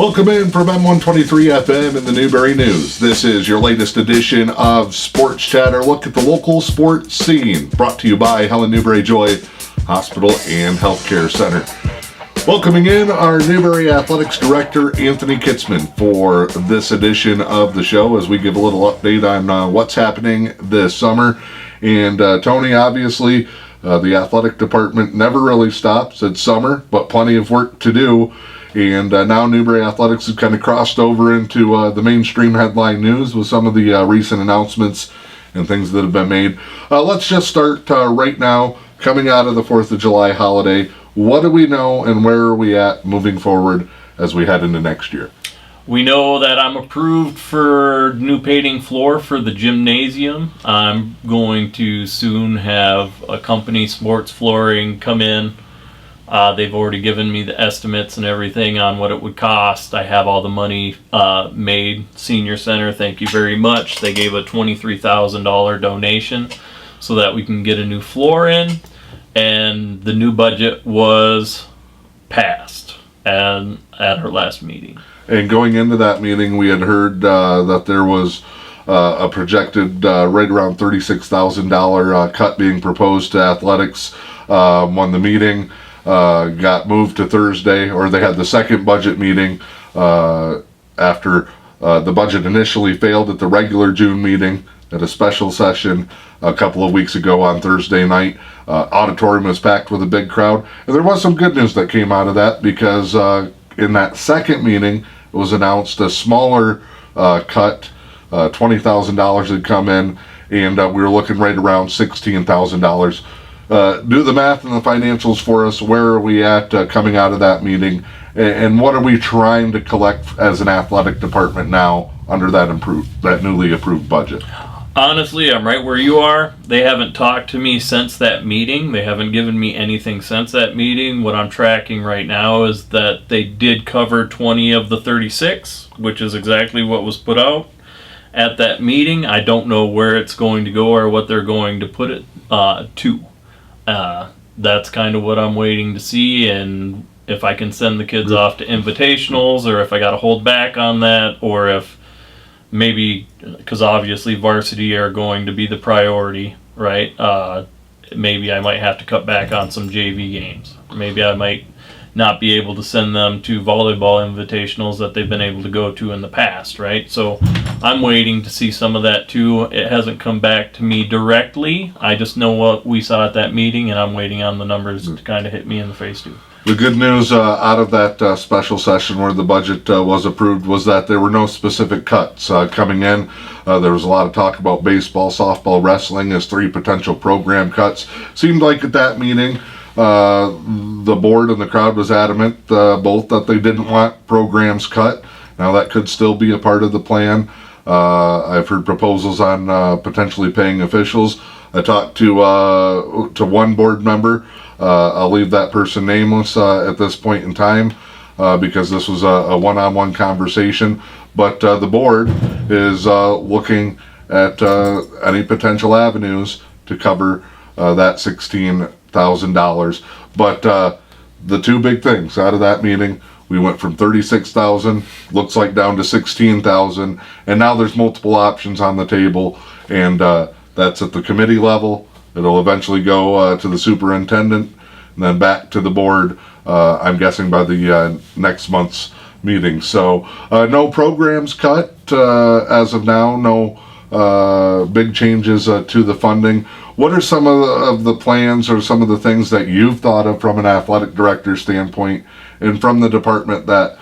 Welcome in from M123 FM in the Newberry News. This is your latest edition of Sports Chatter. Look at the local sports scene. Brought to you by Helen Newberry Joy Hospital and Healthcare Center. Welcoming in our Newberry Athletics Director, Anthony Kitzman, for this edition of the show as we give a little update on what's happening this summer. And Tony, obviously, the athletic department never really stops. It's summer, but plenty of work to do. And now Newberry Athletics has kind of crossed over into the mainstream headline news with some of the recent announcements and things that have been made. Let's just start right now, coming out of the 4th of July holiday. What do we know and where are we at moving forward as we head into next year? We know that I'm approved for new painting floor for the gymnasium. I'm going to soon have a company, Sports Flooring, come in. They've already given me the estimates and everything on what it would cost. I have all the money made. Senior Center, thank you very much. They gave a $23,000 donation so that we can get a new floor in. And the new budget was passed at our last meeting. And going into that meeting, we had heard that there was a projected right around $36,000 cut being proposed to athletics when the meeting got moved to Thursday, or they had the second budget meeting after the budget initially failed at the regular June meeting at a special session a couple of weeks ago on Thursday night. Auditorium was packed with a big crowd, and there was some good news that came out of that because in that second meeting it was announced a smaller cut, $20,000 had come in, and we were looking right around $16,000. Do the math and the financials for us. Where are we at coming out of that meeting, and what are we trying to collect as an athletic department now under that newly approved budget? Honestly, I'm right where you are. They haven't talked to me since that meeting. They haven't given me anything since that meeting. What I'm tracking right now is that they did cover 20 of the 36, which is exactly what was put out at that meeting. I don't know where it's going to go or what they're going to put it to. That's kind of what I'm waiting to see, and if I can send the kids off to invitationals, or if I got to hold back on that, or if maybe, because obviously varsity are going to be the priority, right? Maybe I might have to cut back on some JV games. Maybe I might not be able to send them to volleyball invitationals that they've been able to go to in the past, right? So I'm waiting to see some of that too. It hasn't come back to me directly. I just know what we saw at that meeting, and I'm waiting on the numbers to kind of hit me in the face too. The good news out of that special session where the budget was approved was that there were no specific cuts coming in. There was a lot of talk about baseball, softball, wrestling as 3 potential program cuts. Seemed like at that meeting, the board and the crowd was adamant both that they didn't want programs cut. Now that could still be a part of the plan. I've heard proposals on potentially paying officials. I talked to one board member. I'll leave that person nameless at this point in time because this was a one-on-one conversation. But the board is looking at any potential avenues to cover that $16,000. But the 2 big things out of that meeting, we went from $36,000, looks like down to $16,000, and now there's multiple options on the table, and that's at the committee level. It'll eventually go to the superintendent and then back to the board, I'm guessing by the next month's meeting. So no programs cut as of now, no big changes to the funding. What are some of the plans or some of the things that you've thought of from an athletic director standpoint and from the department that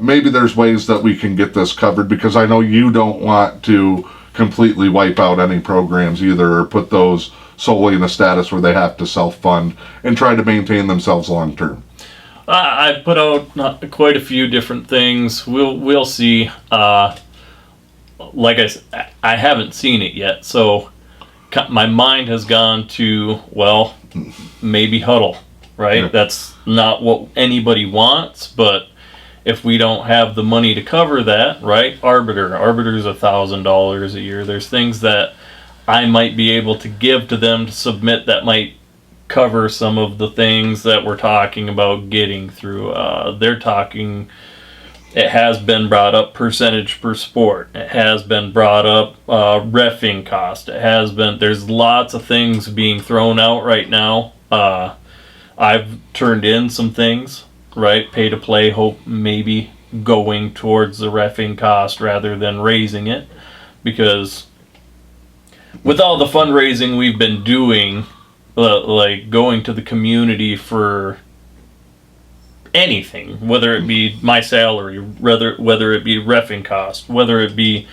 maybe there's ways that we can get this covered? Because I know you don't want to completely wipe out any programs either, or put those solely in a status where they have to self-fund and try to maintain themselves long term. I put out quite a few different things. We'll see. Like I said, I haven't seen it yet, so my mind has gone to, well, maybe huddle, right? Yeah. That's not what anybody wants, but if we don't have the money to cover that, right? Arbiter's $1,000 a year. There's things that I might be able to give to them to submit that might cover some of the things that we're talking about getting through. They're talking It has been brought up percentage per sport. It has been brought up reffing cost. It has been. There's lots of things being thrown out right now. I've turned in some things, right? Pay to play, hope maybe going towards the reffing cost rather than raising it, because with all the fundraising we've been doing, like going to the community for anything, whether it be my salary, whether it be reffing cost, whether it be,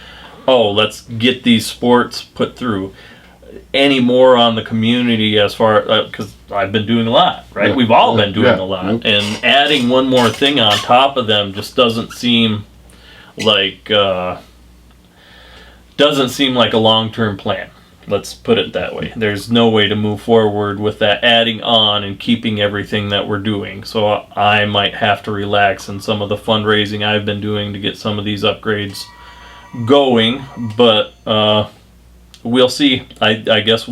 oh, let's get these sports put through, any more on the community as far, because I've been doing a lot, right? Yeah. We've all been doing Yeah. a lot, and adding one more thing on top of them just doesn't seem like a long-term plan. Let's put it that way. There's no way to move forward with that adding on and keeping everything that we're doing. So I might have to relax in some of the fundraising I've been doing to get some of these upgrades going, but we'll see. I guess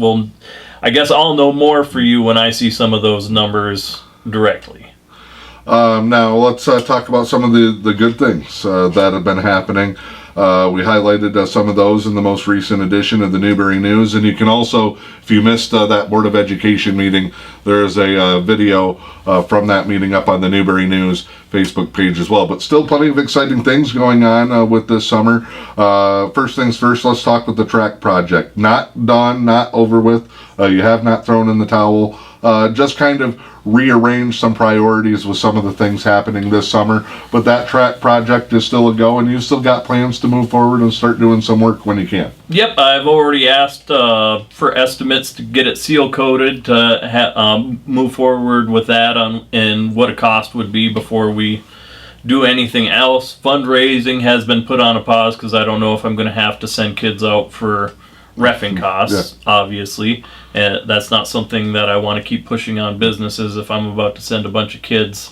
I'll know more for you when I see some of those numbers directly. Now let's talk about some of the good things that have been happening. We highlighted some of those in the most recent edition of the Newberry News, and you can also, if you missed that Board of Education meeting, there is a video from that meeting up on the Newberry News Facebook page as well. But still plenty of exciting things going on with this summer. First things first, let's talk with the track project. Not done, not over with. You have not thrown in the towel. Just kind of rearrange some priorities with some of the things happening this summer, but that track project is still a go, and you've still got plans to move forward and start doing some work when you can. Yep, I've already asked for estimates to get it seal coated to move forward with that and what a cost would be before we do anything else. Fundraising has been put on a pause because I don't know if I'm going to have to send kids out for reffing costs, obviously. And that's not something that I want to keep pushing on businesses if I'm about to send a bunch of kids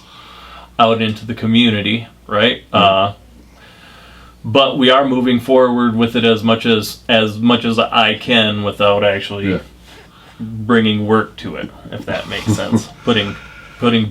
out into the community, right? But we are moving forward with it as much as I can without actually bringing work to it, if that makes sense. Putting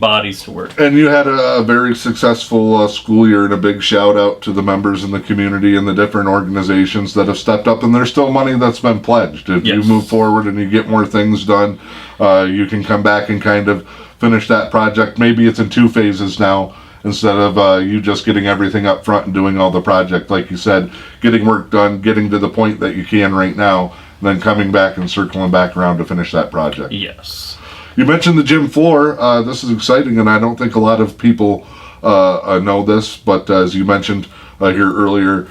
bodies to work. And you had a very successful school year, and a big shout out to the members in the community and the different organizations that have stepped up, and there's still money that's been pledged. If you move forward and you get more things done, you can come back and kind of finish that project. Maybe it's in 2 phases now, instead of you just getting everything up front and doing all the project. Like you said, getting work done, getting to the point that you can right now, and then coming back and circling back around to finish that project. Yes. You mentioned the gym floor. This is exciting, and I don't think a lot of people know this, but as you mentioned here earlier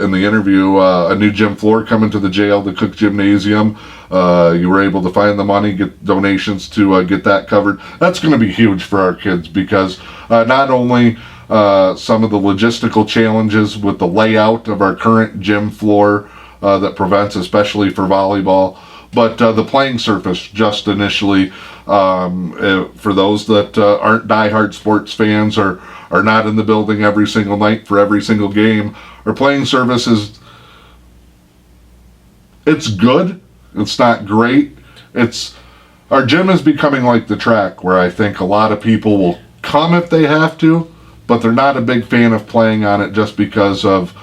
in the interview, a new gym floor coming to the jail, the Cook Gymnasium. You were able to find the money, get donations to get that covered. That's going to be huge for our kids, because not only some of the logistical challenges with the layout of our current gym floor that prevents, especially for volleyball, but the playing surface just initially, for those that aren't diehard sports fans or are not in the building every single night for every single game, our playing surface it's good. It's not great. Our gym is becoming like the track, where I think a lot of people will come if they have to, but they're not a big fan of playing on it just because of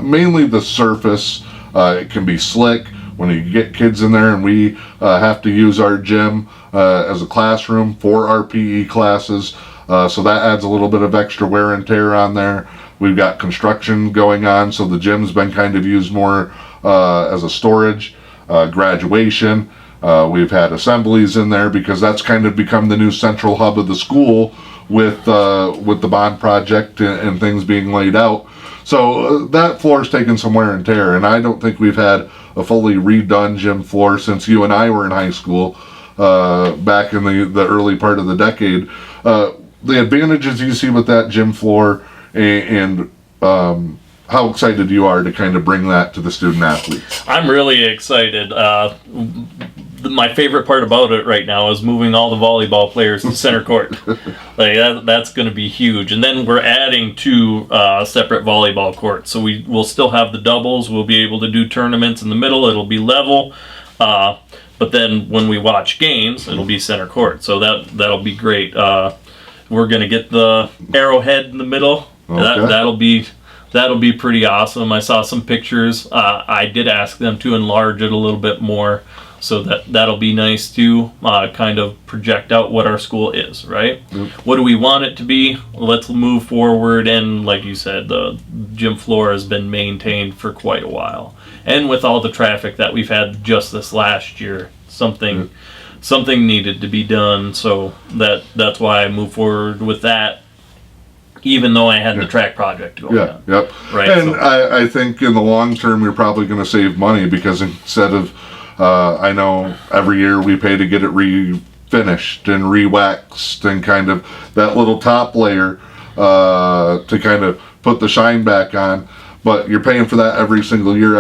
mainly the surface. It can be slick when you get kids in there, and we have to use our gym as a classroom for our PE classes, so that adds a little bit of extra wear and tear on there. We've got construction going on, so the gym's been kind of used more as a storage, graduation. We've had assemblies in there because that's kind of become the new central hub of the school with the bond project and things being laid out. So that floor's taken some wear and tear, and I don't think we've had a fully redone gym floor since you and I were in high school back in the early part of the decade. The advantages you see with that gym floor, and how excited you are to kind of bring that to the student athletes. I'm really excited. My favorite part about it right now is moving all the volleyball players to center court. That's going to be huge. And then we're adding 2 separate volleyball courts. So we'll still have the doubles. We'll be able to do tournaments in the middle. It'll be level. But then when we watch games, it'll be center court. So that'll be great. We're going to get the arrowhead in the middle Okay. That'll be pretty awesome. I saw some pictures. I did ask them to enlarge it a little bit more, so that'll be nice to kind of project out what our school is, right? Yep. What do we want it to be? Let's move forward. And like you said, the gym floor has been maintained for quite a while, and with all the traffic that we've had just this last year, something needed to be done. So that's why I moved forward with that, even though I had the track project going on. Yep. Right. And I think in the long term, you're probably going to save money, because instead of, I know every year we pay to get it refinished and re-waxed and kind of that little top layer to kind of put the shine back on. But you're paying for that every single year.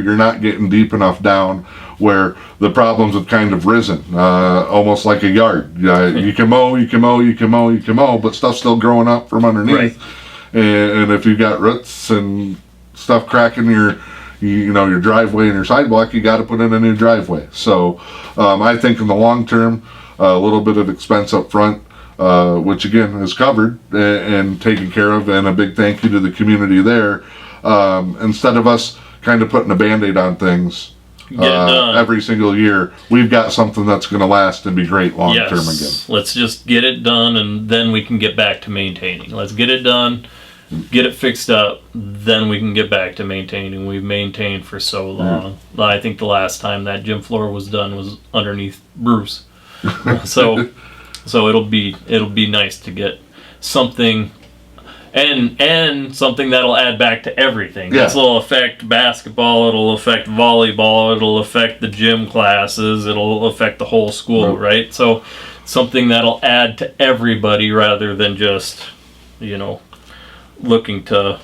You're not getting deep enough down where the problems have kind of risen, almost like a yard. You can mow, but stuff's still growing up from underneath. Right. And if you've got roots and stuff cracking your driveway and your sidewalk, you got to put in a new driveway. So I think in the long term, a little bit of expense up front, which again is covered and taken care of, and a big thank you to the community there. Instead of us kind of putting a Band-Aid on things every single year, we've got something that's going to last and be great long term again. Let's just get it done, and then we can get back to maintaining. Let's get it done, get it fixed up, then we can get back to maintaining. We've maintained for so long. I think the last time that gym floor was done was underneath Bruce. So it'll be nice to get something, and something that'll add back to everything. Yeah. This will affect basketball, it'll affect volleyball, it'll affect the gym classes, it'll affect the whole school, right? So something that'll add to everybody rather than just, looking to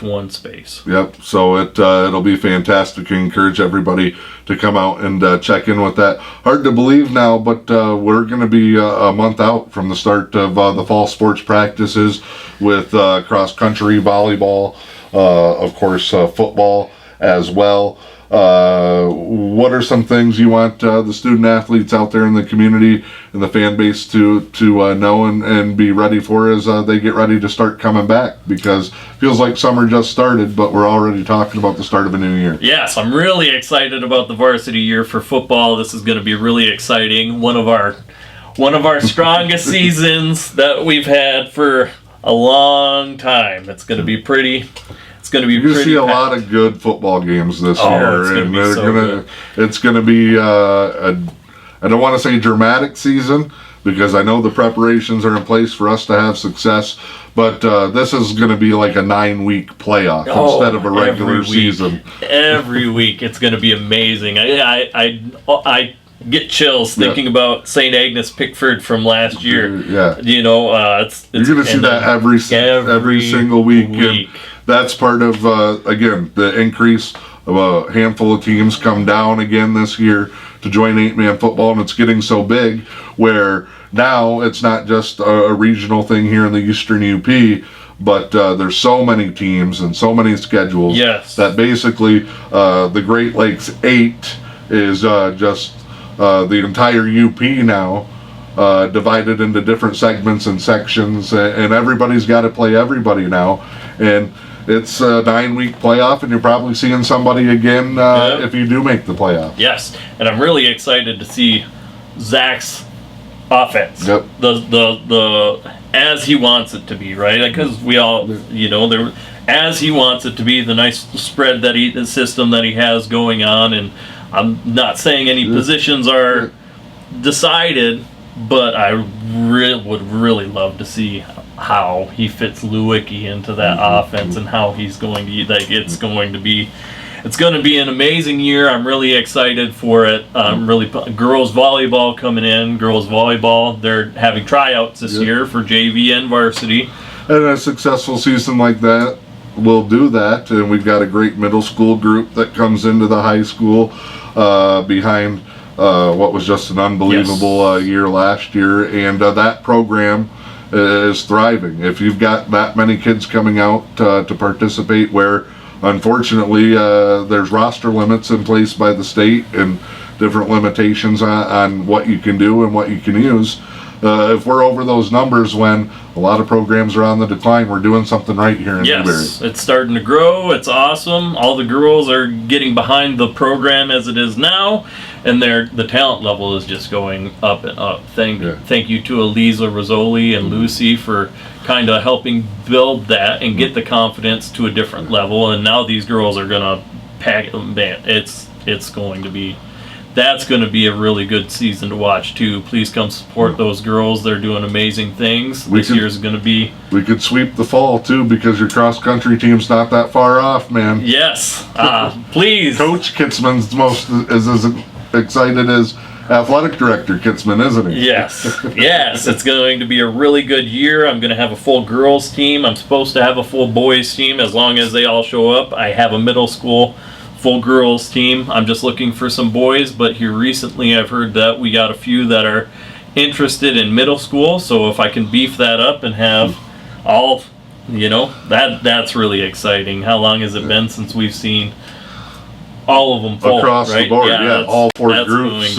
one space. Yep. So it'll be fantastic. I encourage everybody to come out and check in with that. Hard to believe now, but we're going to be a month out from the start of the fall sports practices with cross country, volleyball, of course, football as well. What are some things you want the student athletes out there in the community and the fan base to know and be ready for as they get ready to start coming back? Because it feels like summer just started, but we're already talking about the start of a new year. Yes, I'm really excited about the varsity year for football. This is going to be really exciting. One of our strongest seasons that we've had for a long time. It's going to be pretty. You're going to see a lot of good football games this year, it's going to be I don't want to say dramatic season, because I know the preparations are in place for us to have success, but this is going to be like a 9-week playoff instead of a regular season. Every week it's going to be amazing. I get chills thinking about St. Agnes Pickford from last year. Yeah, you're going to see that every single week. And that's part of again the increase of a handful of teams come down again this year to join 8-man football, and it's getting so big where now it's not just a regional thing here in the Eastern UP, but there's so many teams and so many schedules that basically the Great Lakes 8 is just the entire UP now, divided into different segments and sections, and everybody's got to play everybody now, and it's a 9-week playoff, and you're probably seeing somebody again if you do make the playoff. Yes, and I'm really excited to see Zach's offense. Yep. The as he wants it to be, right? Because we all, as he wants it to be, the nice spread the system that he has going on, and I'm not saying any positions are decided, but I would really love to see how he fits Lewicki into that offense and how he's going to it's going to be an amazing year. I'm really excited for it. Girls volleyball coming in. Girls volleyball, they're having tryouts this year for JV and varsity. And a successful season like that will do that, and we've got a great middle school group that comes into the high school behind what was just an unbelievable year last year, and that program is thriving. If you've got that many kids coming out to participate, where unfortunately there's roster limits in place by the state and different limitations on what you can do and what you can use, if we're over those numbers when a lot of programs are on the decline, we're doing something right here in Newberry. Yes, it's starting to grow. It's awesome. All the girls are getting behind the program as it is now, and the talent level is just going up and up. Thank you to Eliza Rizzoli and Lucy for kind of helping build that and get the confidence to a different level. And now these girls are gonna pack it. Man, it's going to be. That's going to be a really good season to watch too. Please come support those girls. They're doing amazing things. This year's going to be. We could sweep the fall too because your cross country team's not that far off, man. Yes, please. Coach Kitzman's is as excited as athletic director Kitzman, isn't he? Yes, yes. It's going to be a really good year. I'm going to have a full girls team. I'm supposed to have a full boys team as long as they all show up. I have a middle school full girls team. I'm just looking for some boys, but here recently I've heard that we got a few that are interested in middle school, so if I can beef that up and have all, that's really exciting. How long has it been since we've seen all of them full, across right? the board? Yeah, all four groups.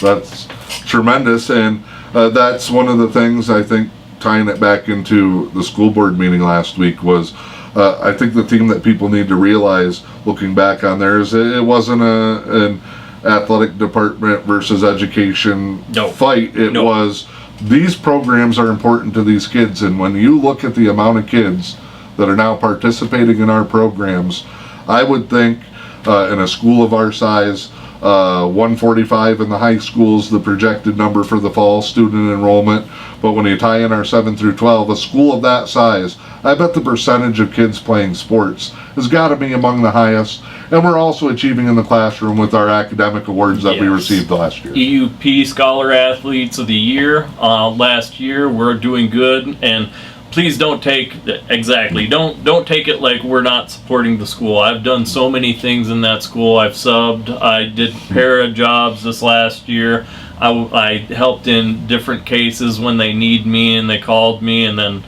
That's tremendous, and that's one of the things I think, tying it back into the school board meeting last week, was I think the thing that people need to realize looking back on there is it wasn't an athletic department versus education fight. It was, these programs are important to these kids, and when you look at the amount of kids that are now participating in our programs, I would think in a school of our size, 145 in the high schools, the projected number for the fall student enrollment. But when you tie in our 7 through 12, a school of that size, I bet the percentage of kids playing sports has got to be among the highest. And we're also achieving in the classroom with our academic awards that we received last year. EUP Scholar Athletes of the Year last year. We're doing good, and please don't take don't take it like we're not supporting the school. I've done so many things in that school. I've subbed. I did para jobs this last year. I helped in different cases when they need me and they called me, and then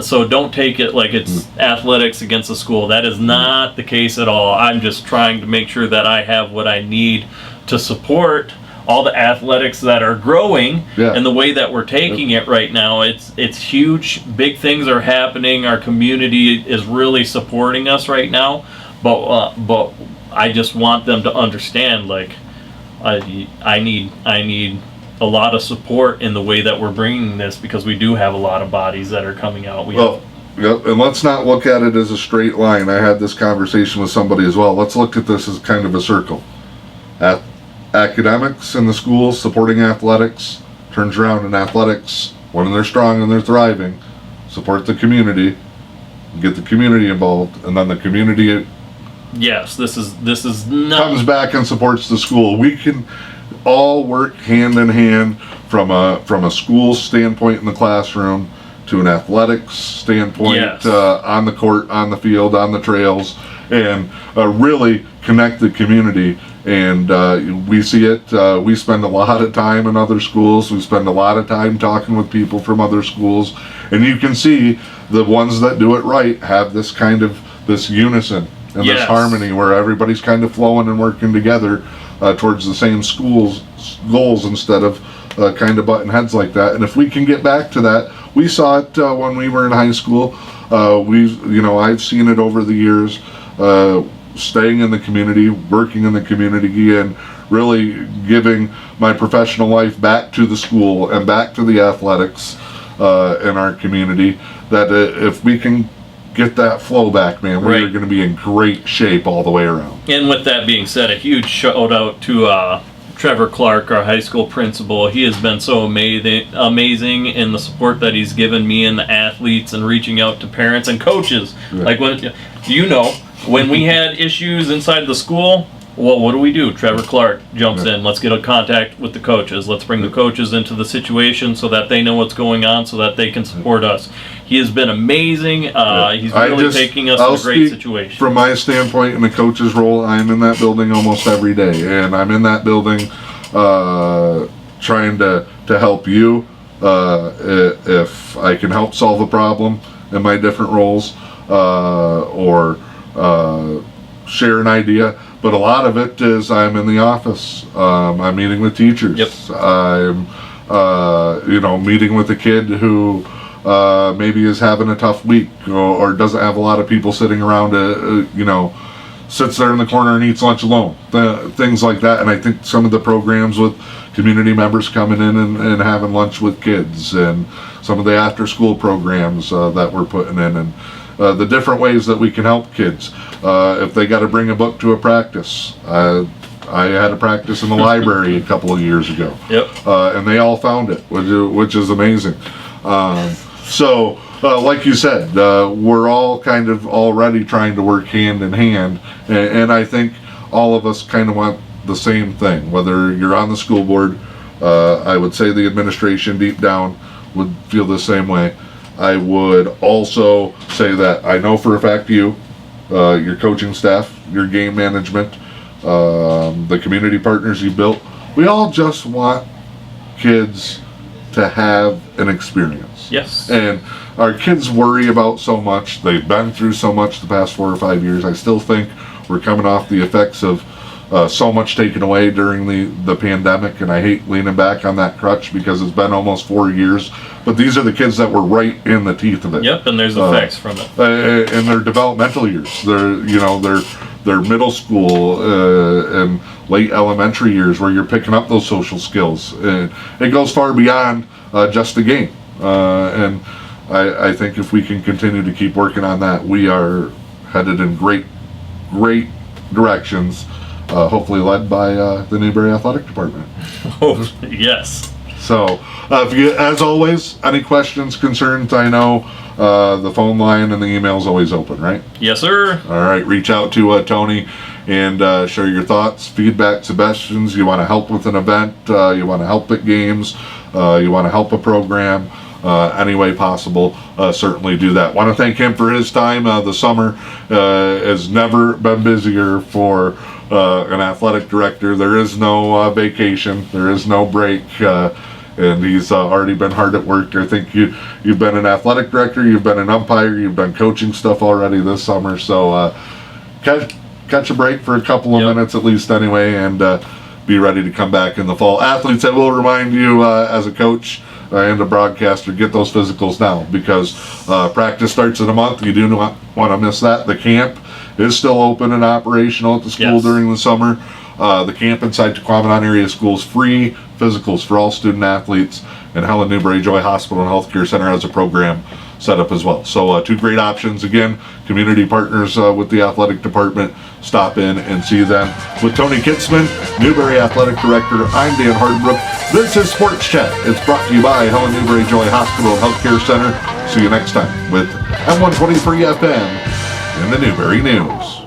so don't take it like it's athletics against the school. That is not the case at all. I'm just trying to make sure that I have what I need to support all the athletics that are growing, and the way that we're taking it right now, it's huge. Big things are happening. Our community is really supporting us right now, but I just want them to understand, like, I need a lot of support in the way that we're bringing this, because we do have a lot of bodies that are coming out. And let's not look at it as a straight line. I had this conversation with somebody as well. Let's look at this as kind of a circle. Academics in the schools supporting athletics turns around in athletics when they're strong and they're thriving, support the community, get the community involved, and then the community this is not comes back and supports the school. We can all work hand in hand from a school standpoint in the classroom to an athletics standpoint on the court, on the field, on the trails, and really connect the community. And we see it. We spend a lot of time in other schools. We spend a lot of time talking with people from other schools, and you can see the ones that do it right have this kind of this unison and this harmony where everybody's kind of flowing and working together towards the same school's goals instead of kind of butting heads like that. And if we can get back to that, we saw it when we were in high school. I've seen it over the years. Staying in the community, working in the community, and really giving my professional life back to the school and back to the athletics in our community, that if we can get that flow back, man, we're going to be in great shape all the way around. And with that being said, a huge shout out to Trevor Clark, our high school principal. He has been so amazing in the support that he's given me and the athletes, and reaching out to parents and coaches. Like, when we had issues inside the school, well, what do? Trevor Clark jumps in. Let's get a contact with the coaches. Let's bring the coaches into the situation so that they know what's going on, so that they can support us. He has been amazing. He's really taking us in a great situation. From my standpoint in the coach's role, I'm in that building almost every day, and I'm in that building trying to help you if I can help solve a problem in my different roles, or share an idea. But a lot of it is I'm in the office. I'm meeting with teachers. I'm Meeting with a kid who maybe is having a tough week, or doesn't have a lot of people sitting around, sits there in the corner and eats lunch alone, things like that. And I think some of the programs with community members coming in and having lunch with kids, and some of the after school programs that we're putting in, and the different ways that we can help kids. If they got to bring a book to a practice, I had a practice in the library a couple of years ago. Yep. And they all found it, which is amazing. So, like you said, we're all kind of already trying to work hand in hand, and I think all of us kind of want the same thing. Whether you're on the school board, I would say the administration deep down would feel the same way. I would also say that I know for a fact your coaching staff, your game management, the community partners you built, we all just want kids to have an experience. Yes. And our kids worry about so much. They've been through so much the past 4 or 5 years. I still think we're coming off the effects of so much taken away during the pandemic, and I hate leaning back on that crutch because it's been almost 4 years. But these are the kids that were right in the teeth of it. Yep, and there's effects from it. In their developmental years, their middle school and late elementary years, where you're picking up those social skills. It goes far beyond just the game, and I think if we can continue to keep working on that, we are headed in great directions. Hopefully led by the Newberry Athletic Department. Oh, yes. So, if you, as always, any questions, concerns, I know the phone line and the email is always open, right? Yes, sir. All right, reach out to Tony and share your thoughts, feedback, suggestions. You want to help with an event, you want to help at games, you want to help a program, any way possible, certainly do that. Want to thank him for his time. The summer has never been busier for an athletic director. There is no vacation, there is no break, and he's already been hard at work. I think you've been an athletic director, you've been an umpire, you've done coaching stuff already this summer, so catch a break for a couple of minutes at least anyway, and be ready to come back in the fall. Athletes, I will remind you as a coach and a broadcaster, get those physicals now, because practice starts in a month. You do not want to miss that. The camp is still open and operational at the school during the summer. The camp inside Tequamanon area schools, free physicals for all student athletes, and Helen Newberry Joy Hospital and Healthcare Center has a program set up as well. So two great options. Again, community partners with the athletic department. Stop in and see them. With Tony Kitzman, Newberry Athletic Director, I'm Dan Hardbrook. This is Sports Chat. It's brought to you by Helen Newberry Joy Hospital and Healthcare Center. See you next time with M123 FM in the Newberry News.